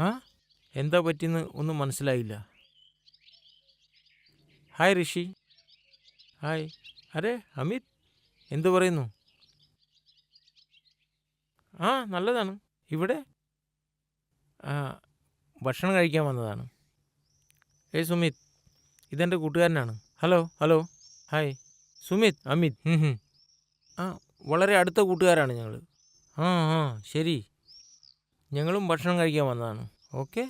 ആ എന്താ പറ്റിയെന്ന് ഒന്നും മനസ്സിലായില്ല. ഹായ് ഋഷി. ഹായ്. അരെ അമിത്, എന്തു പറയുന്നു? ആ നല്ലതാണ്. ഇവിടെ ആ ഭക്ഷണം കഴിക്കാൻ വന്നതാണ്. ഏയ് സുമിത്, ഇതെൻ്റെ കൂട്ടുകാരനാണ്. Hello hello. Hi. Sumit, Amit. ആ വളരെ അടുത്ത കൂട്ടുകാരാണ് ഞങ്ങൾ. ആ ആ ശരി. ഞങ്ങളും ഭക്ഷണം കഴിക്കാൻ വന്നതാണ്. ഓക്കെ,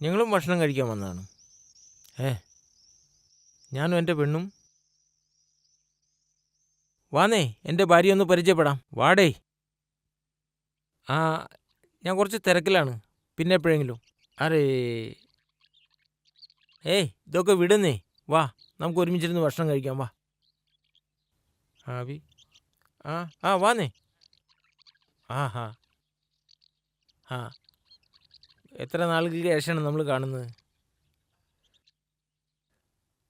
ഞങ്ങളും ഭക്ഷണം കഴിക്കാൻ വന്നതാണ്. ഞാനും എൻ്റെ പെണ്ണും. വാന്നേ, എൻ്റെ ഭാര്യ ഒന്ന് പരിചയപ്പെടാം. വാടേ. ആ ഞാൻ കുറച്ച് തിരക്കിലാണ്, പിന്നെ എപ്പോഴെങ്കിലും. അരേ ഇതൊക്കെ വിടുന്നേ. വാ, നമുക്ക് ഒരുമിച്ചിരുന്ന് ഭക്ഷണം കഴിക്കാം. വാ. ആവി. ആ ആ വാന്നേ. ആ ഹാ ആ എത്ര നാളുകൾക്ക് ശേഷമാണ് നമ്മൾ കാണുന്നത്.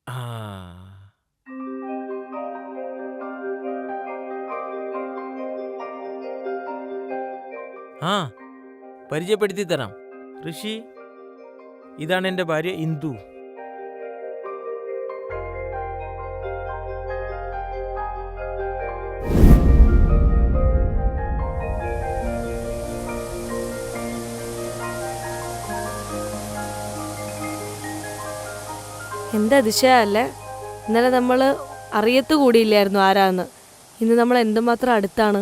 ആ ആ പരിചയപ്പെടുത്തി തരാം. ഋഷി, ഇതാണ് എൻ്റെ ഭാര്യ ഇന്ദു. എന്താ അതിശയല്ലേ, ഇന്നലെ നമ്മൾ അറിയത്തു കൂടിയില്ലായിരുന്നു ആരാന്ന്. ഇന്ന് നമ്മൾ എന്തുമാത്രം അടുത്താണ്.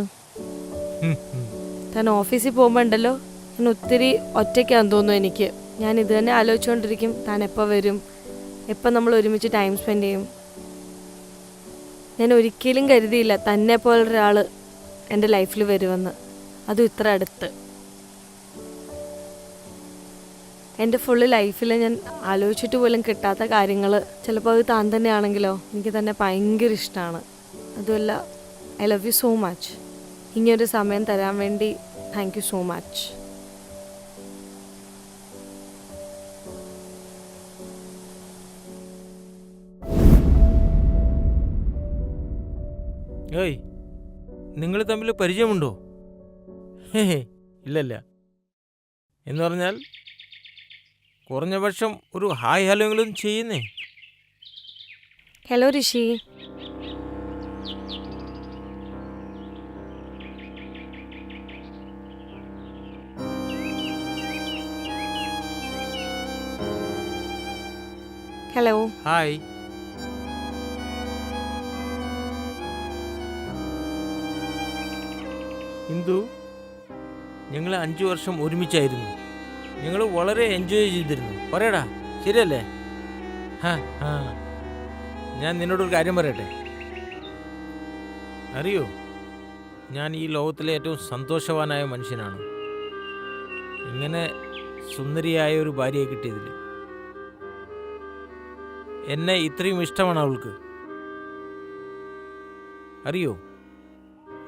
താൻ ഓഫീസിൽ പോകുമ്പോൾ ഉണ്ടല്ലോ, ഞാൻ ഒത്തിരി ഒറ്റയ്ക്കാന്ന് തോന്നുന്നു എനിക്ക്. ഞാൻ ഇത് തന്നെ ആലോചിച്ചുകൊണ്ടിരിക്കും, താൻ എപ്പോൾ വരും, എപ്പോൾ നമ്മൾ ഒരുമിച്ച് ടൈം സ്പെൻഡ് ചെയ്യും. ഞാൻ ഒരിക്കലും കരുതിയില്ല തന്നെ പോലൊരാൾ എൻ്റെ ലൈഫിൽ വരുമെന്ന്, അതും ഇത്ര അടുത്ത്. എൻ്റെ ഫുള്ള് ലൈഫിൽ ഞാൻ ആലോചിച്ചിട്ട് പോലും കിട്ടാത്ത കാര്യങ്ങൾ ചിലപ്പോൾ അത് താൻ തന്നെയാണെങ്കിലോ. എനിക്ക് തന്നെ ഭയങ്കര ഇഷ്ടമാണ്. അതുമല്ല, I love you so much. ഇങ്ങനൊരു സമയം തരാൻ വേണ്ടി താങ്ക് യു സോ മച്ച്. ഏയ്, നിങ്ങൾ തമ്മിൽ പരിചയമുണ്ടോ? ഇല്ലല്ല. എന്ന് പറഞ്ഞാൽ കുറഞ്ഞ പക്ഷം ഒരു ഹായ് ഹലോ എങ്കിലും ചെയ്യുന്നേ. ഹലോ ഋഷി. ഹലോ. ഹായ്. ഇന്ദു, ഞങ്ങൾ 5 വർഷം ഒരുമിച്ചായിരുന്നു. ഞങ്ങൾ വളരെ എൻജോയ് ചെയ്തിരുന്നു. പറയടാ, ശരിയല്ലേ? ഹാ ഹാ ഞാൻ നിന്നോടൊരു കാര്യം പറയട്ടെ. അറിയോ, ഞാൻ ഈ ലോകത്തിലെ ഏറ്റവും സന്തോഷവാനായ മനുഷ്യനാണ്. ഇങ്ങനെ സുന്ദരിയായ ഒരു ഭാര്യയെ കിട്ടിയതിൽ. എന്നെ ഇത്രയും ഇഷ്ടമാണ് അവൾക്ക്. അറിയോ,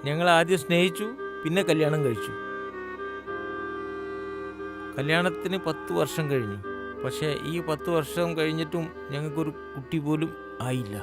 ഞങ്ങൾ ആദ്യം സ്നേഹിച്ചു, പിന്നെ കല്യാണം കഴിച്ചു. കല്യാണത്തിന് 10 വർഷം കഴിഞ്ഞു. പക്ഷേ ഈ 10 വർഷം കഴിഞ്ഞിട്ടും ഞങ്ങൾക്കൊരു കുട്ടി പോലും ആയില്ല.